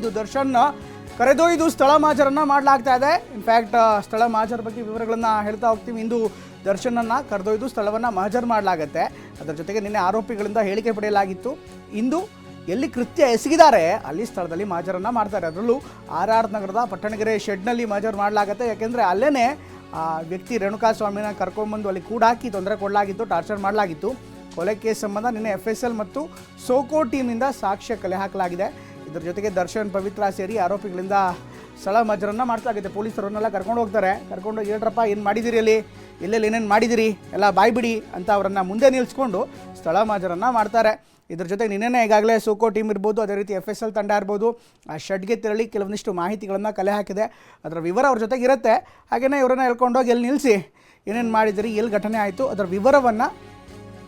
ಇಂದು ದರ್ಶನ್ ಕರೆದೊಯ್ದು ಸ್ಥಳ ಮಾಜರನ್ನು ಮಾಡಲಾಗ್ತಾ ಇದೆ. ಇನ್ಫ್ಯಾಕ್ಟ್ ಸ್ಥಳ ಮಾಜರ ಬಗ್ಗೆ ವಿವರಗಳನ್ನು ಹೇಳ್ತಾ ಹೋಗ್ತೀವಿ. ಇಂದು ದರ್ಶನನ್ನು ಕರೆದೊಯ್ದು ಸ್ಥಳವನ್ನು ಮಹಜರ್ ಮಾಡಲಾಗುತ್ತೆ. ಅದರ ಜೊತೆಗೆ ನಿನ್ನೆ ಆರೋಪಿಗಳಿಂದ ಹೇಳಿಕೆ ಪಡೆಯಲಾಗಿತ್ತು. ಇಂದು ಎಲ್ಲಿ ಕೃತ್ಯ ಎಸಗಿದ್ದಾರೆ ಅಲ್ಲಿ ಸ್ಥಳದಲ್ಲಿ ಮಹಜರನ್ನು ಮಾಡ್ತಾರೆ. ಅದರಲ್ಲೂ RR ನಗರದ ಪಟ್ಟಣಗೆರೆ ಶೆಡ್ನಲ್ಲಿ ಮಹಜರ್ ಮಾಡಲಾಗುತ್ತೆ. ಯಾಕೆಂದರೆ ಅಲ್ಲೇ ಆ ವ್ಯಕ್ತಿ ರೇಣುಕಾಸ್ವಾಮಿನ ಕರ್ಕೊಂಡ್ಬಂದು ಅಲ್ಲಿ ಕೂಡಾಕಿ ತೊಂದರೆ ಕೊಡಲಾಗಿತ್ತು, ಟಾರ್ಚರ್ ಮಾಡಲಾಗಿತ್ತು. ಕೊಲೆ ಕೇಸ್ ಸಂಬಂಧ ನಿನ್ನೆ FSL ಮತ್ತು ಸೋಕೋ ಟೀಮ್ನಿಂದ ಸಾಕ್ಷ್ಯ ಕಲೆ ಹಾಕಲಾಗಿದೆ. ಇದರ ಜೊತೆಗೆ ದರ್ಶನ್, ಪವಿತ್ರ ಸೇರಿ ಆರೋಪಿಗಳಿಂದ ಸ್ಥಳ ಮಹಜರನ್ನು ಮಾಡ್ಲಾಗಿದೆ. ಪೊಲೀಸರನ್ನೆಲ್ಲ ಕರ್ಕೊಂಡು ಹೋಗ್ತಾರೆ. ಕರ್ಕೊಂಡು ಹೇಳ್ರಪ್ಪ ಏನು ಮಾಡಿದಿರಿ, ಅಲ್ಲಿ ಎಲ್ಲೆಲ್ಲಿ ಏನೇನು ಮಾಡಿದಿರಿ ಎಲ್ಲ ಬಾಯ್ಬಿಡಿ ಅಂತ ಅವರನ್ನು ಮುಂದೆ ನಿಲ್ಲಿಸ್ಕೊಂಡು ಸ್ಥಳ ಮಹಜರನ್ನು ಮಾಡ್ತಾರೆ. ಇದ್ರ ಜೊತೆಗೆ ನಿನ್ನೆ ಈಗಾಗಲೇ ಸೋಕೋ ಟೀಮ್ ಇರ್ಬೋದು, ಅದೇ ರೀತಿ FSL ತಂಡ ಇರ್ಬೋದು, ಆ ಶೆಡ್ಗೆ ತೆರಳಿ ಕೆಲವೊಂದಿಷ್ಟು ಮಾಹಿತಿಗಳನ್ನು ಕಲೆ ಹಾಕಿದೆ. ಅದರ ವಿವರ ಅವ್ರ ಜೊತೆಗೆ ಇರುತ್ತೆ. ಹಾಗೆಯೇ ಇವರನ್ನು ಹೇಳ್ಕೊಂಡೋಗಿ ಎಲ್ಲಿ ನಿಲ್ಲಿಸಿ ಏನೇನು ಮಾಡಿದಿರಿ, ಎಲ್ಲಿ ಘಟನೆ ಆಯಿತು ಅದರ ವಿವರವನ್ನು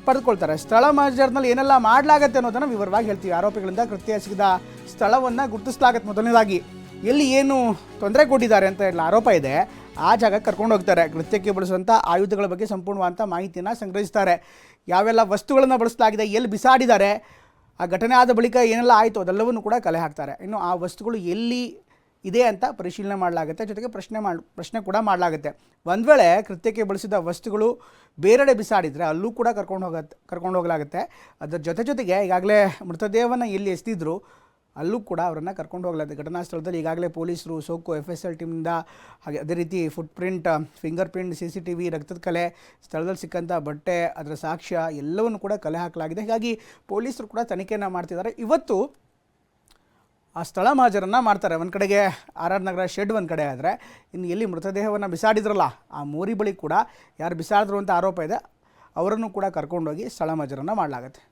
ಪಡೆದುಕೊಳ್ತಾರೆ. ಸ್ಥಳ ಮಹಜರ್ನಲ್ಲಿ ಏನೆಲ್ಲ ಮಾಡಲಾಗತ್ತೆ ಅನ್ನೋದನ್ನು ವಿವರವಾಗಿ ಹೇಳ್ತೀವಿ. ಆರೋಪಿಗಳಿಂದ ಕೃತ್ಯ ಎಸಗಿದ ಸ್ಥಳವನ್ನು ಗುರುತಿಸಲಾಗತ್ತೆ. ಮೊದಲನೇದಾಗಿ ಎಲ್ಲಿ ಏನು ತೊಂದರೆ ಕೊಟ್ಟಿದ್ದಾರೆ ಅಂತ ಎಲ್ಲ ಆರೋಪ ಇದೆ ಆ ಜಾಗಕ್ಕೆ ಕರ್ಕೊಂಡು ಹೋಗ್ತಾರೆ. ಕೃತ್ಯಕ್ಕೆ ಬಳಸುವಂಥ ಆಯುಧಗಳ ಬಗ್ಗೆ ಸಂಪೂರ್ಣವಾದಂಥ ಮಾಹಿತಿಯನ್ನು ಸಂಗ್ರಹಿಸ್ತಾರೆ. ಯಾವೆಲ್ಲ ವಸ್ತುಗಳನ್ನು ಬಳಸಲಾಗಿದೆ, ಎಲ್ಲಿ ಬಿಸಾಡಿದ್ದಾರೆ, ಆ ಘಟನೆ ಆದ ಬಳಿಕ ಏನೆಲ್ಲ ಆಯಿತು ಅದೆಲ್ಲವನ್ನು ಕೂಡ ಕಲೆ ಹಾಕ್ತಾರೆ. ಇನ್ನು ಆ ವಸ್ತುಗಳು ಎಲ್ಲಿ ಇದೆ ಅಂತ ಪರಿಶೀಲನೆ ಮಾಡಲಾಗುತ್ತೆ. ಜೊತೆಗೆ ಪ್ರಶ್ನೆ ಕೂಡ ಮಾಡಲಾಗುತ್ತೆ. ಒಂದು ವೇಳೆ ಕೃತ್ಯಕ್ಕೆ ಬಳಸಿದ ವಸ್ತುಗಳು ಬೇರೆಡೆ ಬಿಸಾಡಿದರೆ ಅಲ್ಲೂ ಕೂಡ ಕರ್ಕೊಂಡು ಹೋಗಲಾಗುತ್ತೆ. ಅದರ ಜೊತೆಗೆ ಈಗಾಗಲೇ ಮೃತದೇಹವನ್ನು ಎಲ್ಲಿ ಎಸೆದಿದ್ರು ಅಲ್ಲೂ ಕೂಡ ಅವರನ್ನು ಕರ್ಕೊಂಡು ಹೋಗಲಾಗುತ್ತೆ. ಘಟನಾ ಸ್ಥಳದಲ್ಲಿ ಈಗಾಗಲೇ ಪೊಲೀಸರು, ಸೋಕೋ, FSL ಟೀಮಿಂದ, ಹಾಗೆ ಅದೇ ರೀತಿ foot print, finger print, CCTV, ರಕ್ತದ ಕಲೆ, ಸ್ಥಳದಲ್ಲಿ ಸಿಕ್ಕಂಥ ಬಟ್ಟೆ, ಅದರ ಸಾಕ್ಷ್ಯ ಎಲ್ಲವನ್ನು ಕೂಡ ಕಲೆ ಹಾಕಲಾಗಿದೆ. ಹೀಗಾಗಿ ಪೊಲೀಸರು ಕೂಡ ತನಿಖೆಯನ್ನು ಮಾಡ್ತಿದ್ದಾರೆ. ಇವತ್ತು ಆ ಸ್ಥಳ ಮಹಜರನ್ನು ಮಾಡ್ತಾರೆ. ಒಂದು ಕಡೆಗೆ RR ನಗರ ಶೆಡ್ ಒಂದು ಕಡೆ ಆದರೆ, ಇನ್ನು ಎಲ್ಲಿ ಮೃತದೇಹವನ್ನು ಬಿಸಾಡಿದ್ರಲ್ಲ ಆ ಮೋರಿ ಬಳಿ ಕೂಡ ಯಾರು ಬಿಸಾಡಿದ್ರು ಅಂತ ಆರೋಪ ಇದೆ ಅವರನ್ನು ಕೂಡ ಕರ್ಕೊಂಡೋಗಿ ಸ್ಥಳ ಮಹಜರನ್ನು ಮಾಡಲಾಗುತ್ತೆ.